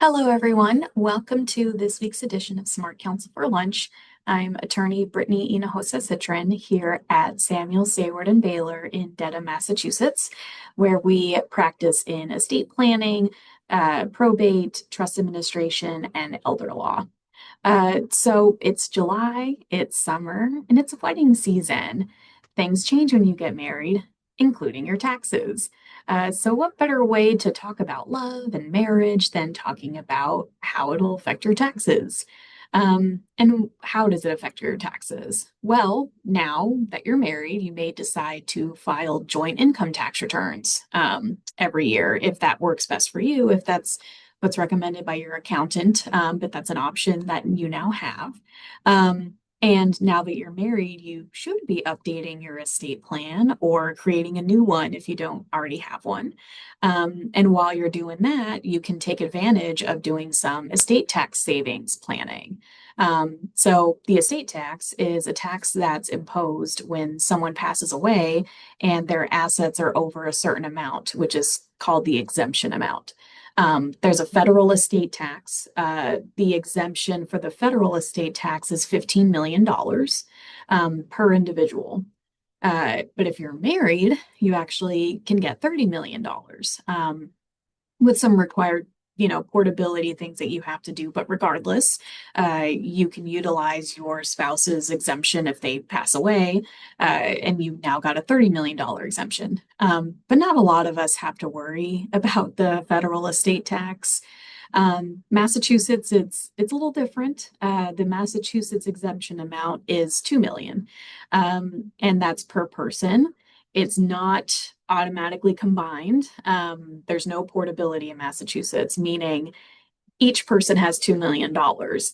Hello, everyone. Welcome to this week's edition of Smart Counsel for Lunch. I'm attorney Brittany Hinojosa Citron here at Samuel Sayward and Baylor in Dedham, Massachusetts, where we practice in estate planning, probate, trust administration, and elder law. So it's July, it's summer, and it's wedding season. Things change when you get married, including your taxes. So, what better way to talk about love and marriage than talking about how it'll affect your taxes? And how does it affect your taxes? Well, now that you're married, you may decide to file joint income tax returns every year if that works best for you, if that's what's recommended by your accountant, but that's an option that you now have. And now that you're married, you should be updating your estate plan or creating a new one if you don't already have one. And while you're doing that, you can take advantage of doing some estate tax savings planning. So the estate tax is a tax that's imposed when someone passes away and their assets are over a certain amount, which is called the exemption amount. There's a federal estate tax. The exemption for the federal estate tax is $15 million per individual. But if you're married, you actually can get $30 million with some required, portability things that you have to do. But regardless, you can utilize your spouse's exemption if they pass away, and you've now got a $30 million exemption. But not a lot of us have to worry about the federal estate tax. Massachusetts, it's a little different. The Massachusetts exemption amount is 2 million, and that's per person. It's not automatically combined. There's no portability in Massachusetts, meaning each person has $2 million.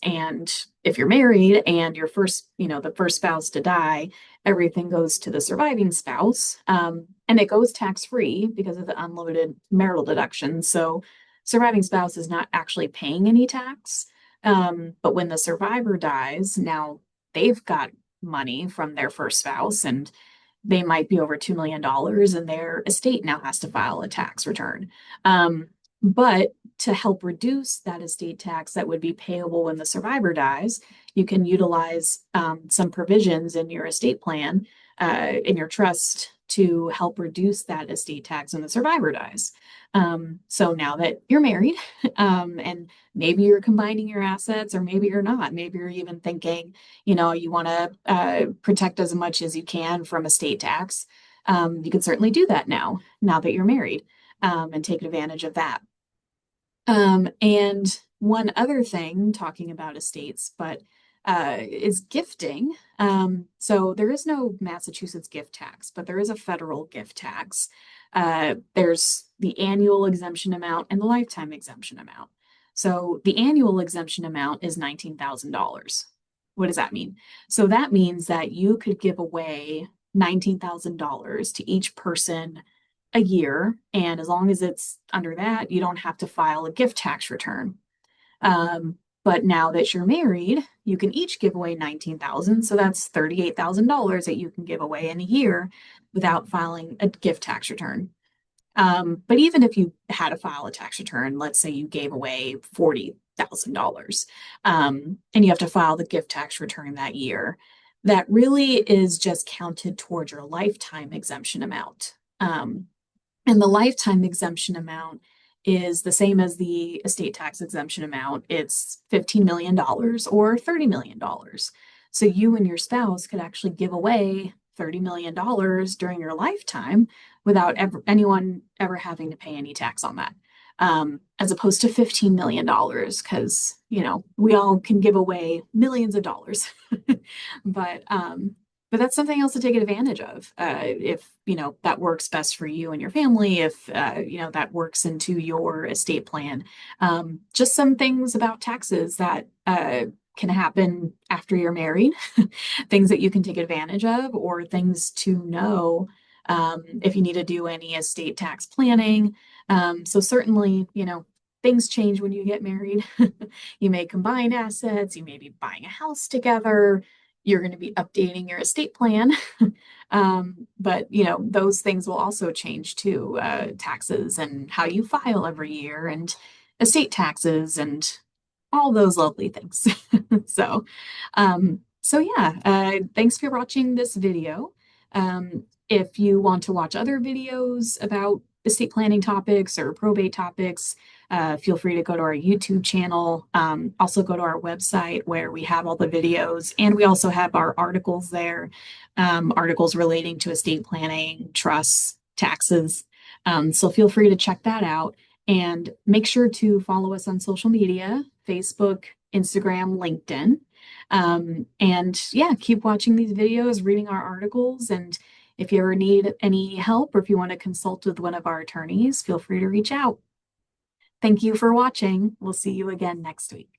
And if you're married and your first, the first spouse to die, everything goes to the surviving spouse. And it goes tax-free because of the unlimited marital deduction. So surviving spouse is not actually paying any tax. But when the survivor dies, now they've got money from their first spouse and they might be over $2 million and their estate now has to file a tax return. But to help reduce that estate tax that would be payable when the survivor dies, you can utilize some provisions in your estate plan, in your trust, to help reduce that estate tax when the survivor dies. So now that you're married, and maybe you're combining your assets, or maybe you're not, maybe you're even thinking, you want to protect as much as you can from estate tax. You can certainly do that now that you're married, and take advantage of that. And one other thing, talking about estates, but is gifting. So there is no Massachusetts gift tax, but there is a federal gift tax. There's the annual exemption amount and the lifetime exemption amount. So the annual exemption amount is $19,000. What does that mean? So that means that you could give away $19,000 to each person a year. And as long as it's under that, you don't have to file a gift tax return. But now that you're married, you can each give away 19,000. So that's $38,000 that you can give away in a year without filing a gift tax return. But even if you had to file a tax return, let's say you gave away $40,000, and you have to file the gift tax return that year, that really is just counted towards your lifetime exemption amount. And the lifetime exemption amount is the same as the estate tax exemption amount. It's $15 million or $30 million. So you and your spouse could actually give away $30 million during your lifetime without anyone ever having to pay any tax on that. As opposed to $15 million, because, we all can give away millions of dollars. But that's something else to take advantage of, if that works best for you and your family, if that works into your estate plan. Just some things about taxes that can happen after you're married, things that you can take advantage of, or things to know if you need to do any estate tax planning. So certainly, things change when you get married. You may combine assets, you may be buying a house together, you're going to be updating your estate plan. But those things will also change too, taxes and how you file every year. And estate taxes and all those lovely things. So yeah, thanks for watching this video. If you want to watch other videos about estate planning topics or probate topics, feel free to go to our YouTube channel. Also go to our website where we have all the videos, and we also have our articles there, articles relating to estate planning, trusts, taxes. So feel free to check that out. And make sure to follow us on social media, Facebook, Instagram, LinkedIn. And yeah, keep watching these videos, reading our articles. And if you ever need any help or if you want to consult with one of our attorneys, feel free to reach out. Thank you for watching. We'll see you again next week.